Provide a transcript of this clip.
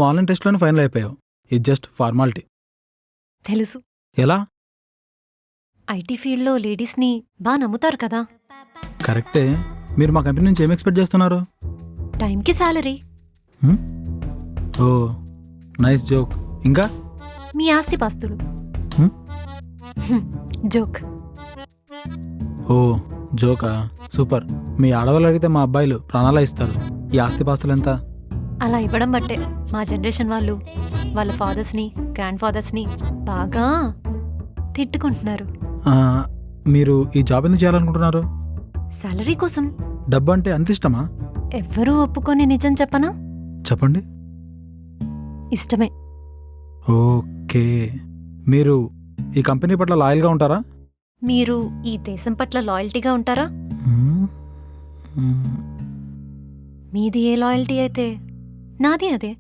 Online టెస్ట్లోనే final అయిపోయావు. ఇది just formality. తెలుసు. ఎలా? ఐటీ ఫీల్డ్లో లేడీస్ని బాగా నమ్ముతారు కదా. కరెక్టే. మీరు మా కంపెనీ నుంచి ఏం ఎక్స్పెక్ట్ చేస్తున్నారు? టైంకి శాలరీ, ఓ నైస్ జోక్. ఇంకా? మీ ఆస్తిపాస్తులు. హ్మ్? జోక్. ఓ జోకా, సూపర్. మీ ఆడవాళ్ళు అడిగితే మా అబ్బాయిలు ప్రాణాలు ఇస్తారు. ఈ ఆస్తిపాస్తులు ఎంత? అలా ఇవ్వడం బట్టే మా జనరేషన్ వాళ్ళు వాళ్ళ ఫాదర్స్ని, గ్రాండ్ ఫాదర్స్ని బాగా తిట్టుకుంటున్నారు. ఆ, మీరు ఈ జాబ్ ఎందుకు చేయాలనుకుంటున్నారు? శాలరీ కోసం. డబ్బు అంటే అంత ఇష్టమా? ఎవ్వరూ ఒప్పుకొని నిజం చెప్పనా? చెప్పండి. ఇష్టమే. ఓకే. మీరు ఈ కంపెనీ పట్ల లాయల్గా ఉంటారా? మీరు ఈ దేశం పట్ల లాయల్టీగా ఉంటారా? మ్మ్. మ్మ్. మీది ఏ లాయల్టీ అయితే నాది అదే.